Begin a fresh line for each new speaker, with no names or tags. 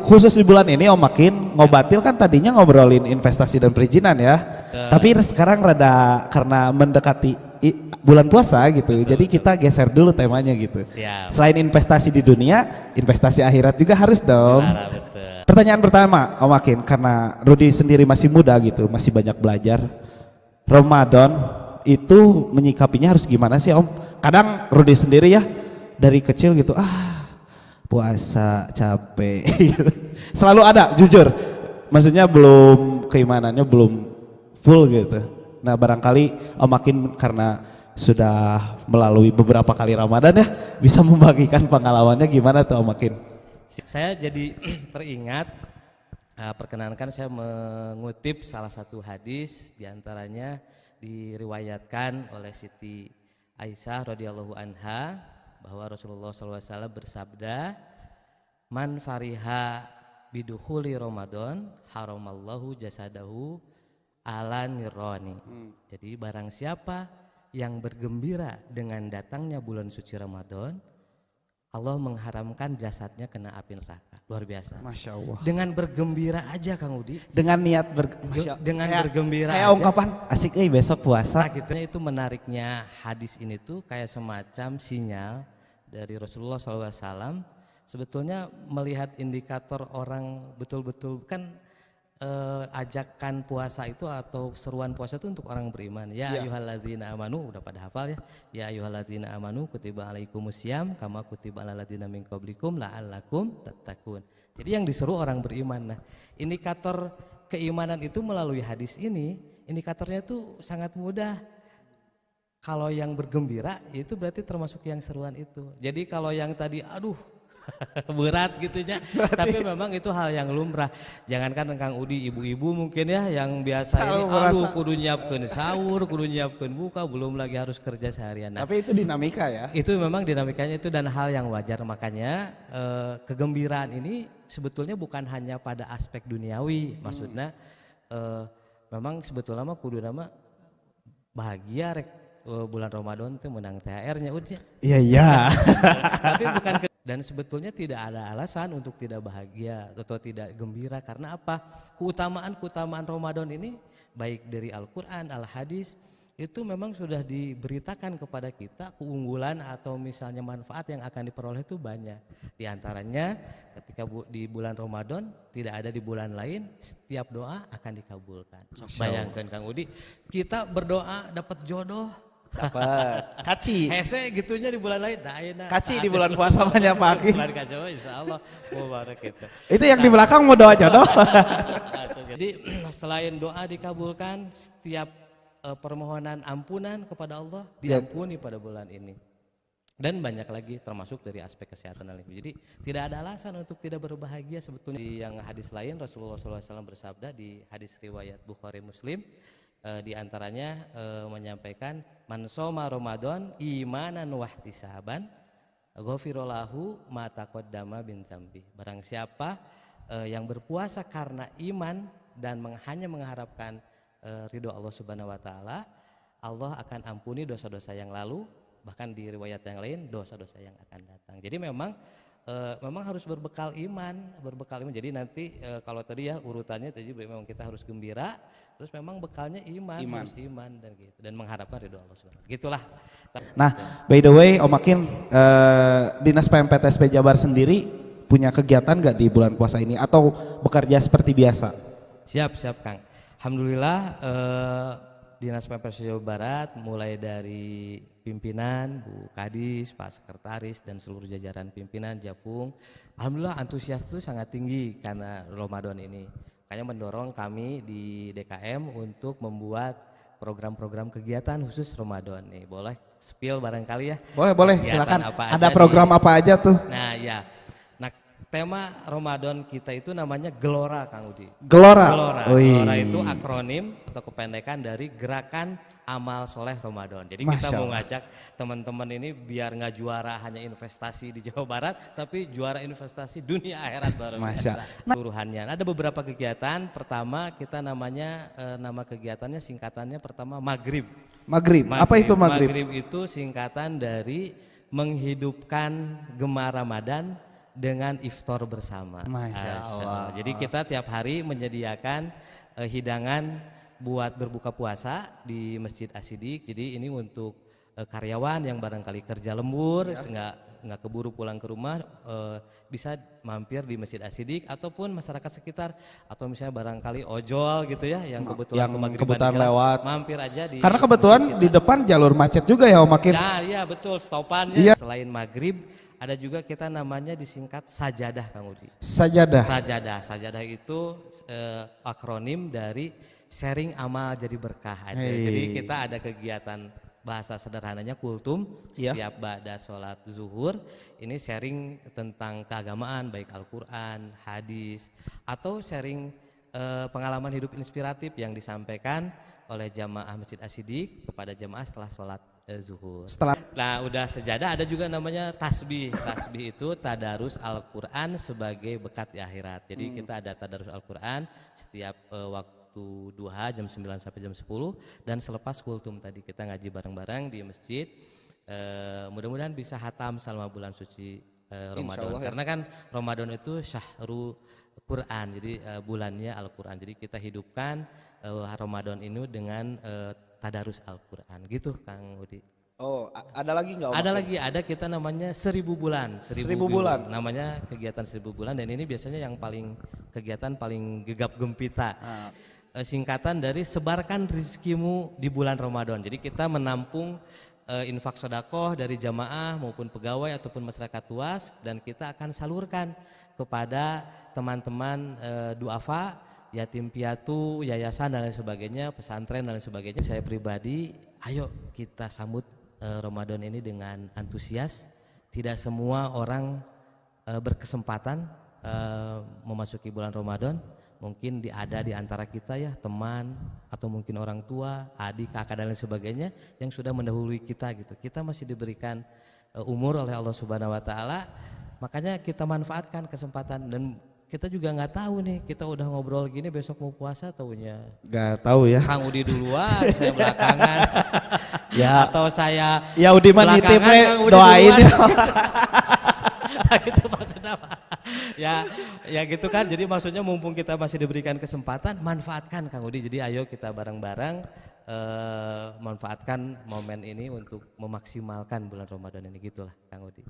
Khusus di bulan ini Om Makin ngobatil kan tadinya ngobrolin investasi dan perizinan ya. Tapi sekarang rada karena mendekati bulan puasa gitu. Jadi kita geser dulu temanya gitu.
Siap.
Selain investasi di dunia, investasi akhirat juga harus dong.
Betul.
Pertanyaan pertama Om Makin, karena Rudi sendiri masih muda gitu, masih banyak belajar. Ramadan itu menyikapinya harus gimana sih Om? Kadang Rudi sendiri ya dari kecil gitu, puasa capek selalu ada, jujur maksudnya belum keimanannya belum full gitu. Nah barangkali Om Makin karena sudah melalui beberapa kali Ramadan ya, bisa membagikan pengalamannya gimana tuh Om Makin?
Saya jadi teringat, perkenankan saya mengutip salah satu hadis, diantaranya diriwayatkan oleh Siti Aisyah radhiyallahu anha, bahwa Rasulullah SAW bersabda, man fariha bidukhuli Ramadan haramallahu jasadahu ala nirani. Jadi barang siapa yang bergembira dengan datangnya bulan suci Ramadan, Allah mengharamkan jasadnya kena api neraka. Luar biasa.
Masya Allah.
Dengan bergembira aja Kang Udi.
Dengan niat
bergembira
kayak
aja.
ungkapan asik besok puasa.
Nah, gitu. Itu menariknya hadis ini tuh kayak semacam sinyal dari Rasulullah SAW. Sebetulnya melihat indikator orang betul-betul kan ajakan puasa itu atau seruan puasa itu untuk orang beriman. Ya ayyuhalladzina amanu, udah pada hafal ya. Ya ayyuhalladzina amanu kutiba alaikumusiyam kama kutiba alal ladzina min qablikum la'allakum tattaqun. Jadi yang disuruh orang beriman. Nah, indikator keimanan itu melalui hadis ini, indikatornya itu sangat mudah. Kalau yang bergembira itu berarti termasuk yang seruan itu. Jadi kalau yang tadi berat gitu ya, tapi memang itu hal yang lumrah. Jangankan Kang Udi, ibu-ibu mungkin ya yang biasa ini kudu nyiapkeun sahur, kudu nyiapkeun buka, belum lagi harus kerja seharian. Nah,
tapi itu dinamika ya.
Itu memang dinamikanya itu dan hal yang wajar. Makanya kegembiraan ini sebetulnya bukan hanya pada aspek duniawi. Maksudnya memang sebetulnya mah kudu nama bahagia rek bulan Ramadan itu menang THR-nya Udnya.
Iya.
Tapi bukan dan sebetulnya tidak ada alasan untuk tidak bahagia atau tidak gembira. Karena apa? Keutamaan Ramadan ini baik dari Al-Quran, Al-Hadis itu memang sudah diberitakan kepada kita keunggulan atau misalnya manfaat yang akan diperoleh itu banyak. Di antaranya ketika di bulan Ramadan tidak ada di bulan lain, setiap doa akan dikabulkan. Bayangkan Kang Udi, kita berdoa dapat jodoh,
dapat kaci
hese gitunya di bulan lain,
kaci di bulan puasa banyak Pak.
Bulan kacau insya Allah mubarak
itu yang di belakang mau doa jodoh.
Jadi selain doa dikabulkan, setiap permohonan ampunan kepada Allah diampuni pada bulan ini. Dan banyak lagi termasuk dari aspek kesehatan. Jadi tidak ada alasan untuk tidak berbahagia sebetulnya. Di yang hadis lain Rasulullah SAW bersabda di hadis riwayat Bukhari Muslim, di antaranya menyampaikan man shoma Ramadan imanan wahtisaban ghafirallahu ma taqaddama min dzambi. Barang siapa yang berpuasa karena iman dan hanya mengharapkan ridho Allah Subhanahu wa taala, Allah akan ampuni dosa-dosa yang lalu, bahkan di riwayat yang lain dosa-dosa yang akan datang. Jadi memang harus berbekal iman. Jadi nanti kalau tadi ya urutannya tadi memang kita harus gembira, terus memang bekalnya iman. Harus iman dan gitu, dan mengharapkan ridho Allah Subhanahu. Gitulah.
Nah, by the way Om Makin, Dinas PMPTSP Jabar sendiri punya kegiatan nggak di bulan puasa ini atau bekerja seperti biasa?
Siap Kang. Alhamdulillah Dinas PMPTSP Jawa Barat mulai dari pimpinan, Bu Kadis, Pak Sekretaris dan seluruh jajaran pimpinan Japung, alhamdulillah antusias itu sangat tinggi karena Ramadan ini. Makanya mendorong kami di DKM untuk membuat program-program kegiatan khusus Ramadan nih. Boleh spill barangkali ya?
Boleh, silakan. Ada program apa aja tuh?
Nah ya. Tema Ramadan kita itu namanya Gelora Kang Udi.
Gelora
itu akronim atau kependekan dari Gerakan Amal Soleh Ramadan. Jadi kita mau ngajak teman-teman ini biar nggak juara hanya investasi di Jawa Barat, tapi juara investasi dunia akhirat luar biasa. Turuhannya ada beberapa kegiatan. Pertama kita namanya nama kegiatannya singkatannya pertama Maghrib.
Apa itu Maghrib?
Maghrib itu singkatan dari menghidupkan gemar Ramadan dengan iftar bersama.
Masya Allah.
Jadi kita tiap hari menyediakan hidangan buat berbuka puasa di Masjid As-Siddiq. Jadi ini untuk karyawan yang barangkali kerja lembur, nggak keburu pulang ke rumah, bisa mampir di Masjid As-Siddiq ataupun masyarakat sekitar, atau misalnya barangkali ojol gitu ya yang kebetulan
lewat,
mampir aja di.
Karena kebetulan di depan jalur macet juga ya Om Makin.
Nah iya betul, stopannya.
Iya.
Selain maghrib ada juga kita namanya disingkat sajadah Kang Udi.
Sajadah.
Sajadah itu akronim dari sharing amal jadi berkah aja. Jadi kita ada kegiatan, bahasa sederhananya kultum, setiap ba'da sholat zuhur ini sharing tentang keagamaan, baik Al-Quran, hadis, atau sharing pengalaman hidup inspiratif yang disampaikan oleh jamaah Masjid As-Siddiq kepada jamaah setelah sholat zuhur. Nah udah sejadah, ada juga namanya tasbih. Tasbih itu tadarus Al-Quran sebagai bekat di akhirat. Jadi kita ada tadarus Al-Quran setiap waktu duha jam 9 sampai jam 10, dan selepas kultum tadi kita ngaji bareng-bareng di masjid. Mudah-mudahan bisa hatam selama bulan suci Ramadan. Karena kan Ramadan itu syahrul Quran, jadi bulannya Al-Quran. Jadi kita hidupkan Ramadan ini dengan tadarus Al-Quran gitu Kang Udi.
Oh, ada lagi nggak Om?
Ada lagi, ada kita namanya 1000 bulan. 1000 bulan. Namanya kegiatan 1000 bulan, dan ini biasanya yang kegiatan paling gegap gempita. Singkatan dari sebarkan rizkimu di bulan Ramadan. Jadi kita menampung infak sedekah dari jamaah maupun pegawai ataupun masyarakat luas, dan kita akan salurkan kepada teman-teman duafa, yatim piatu, yayasan dan lain sebagainya, pesantren dan lain sebagainya. Saya pribadi, ayo kita sambut Ramadan ini dengan antusias. Tidak semua orang berkesempatan memasuki bulan Ramadan. Mungkin ada di antara kita ya teman atau mungkin orang tua, adik, kakak dan lain sebagainya yang sudah mendahului kita gitu. Kita masih diberikan umur oleh Allah Subhanahu wa taala. Makanya kita manfaatkan kesempatan, dan kita juga nggak tahu nih, kita udah ngobrol gini besok mau puasa taunya.
Nggak tahu ya.
Kang Udi duluan, saya belakangan.
Ya.
Atau saya
ya Udi mah nitip doain.
Itu maksudnya apa? Ya gitu kan. Jadi maksudnya mumpung kita masih diberikan kesempatan, manfaatkan Kang Udi. Jadi ayo kita bareng-bareng manfaatkan momen ini untuk memaksimalkan bulan Ramadan ini, gitulah Kang Udi.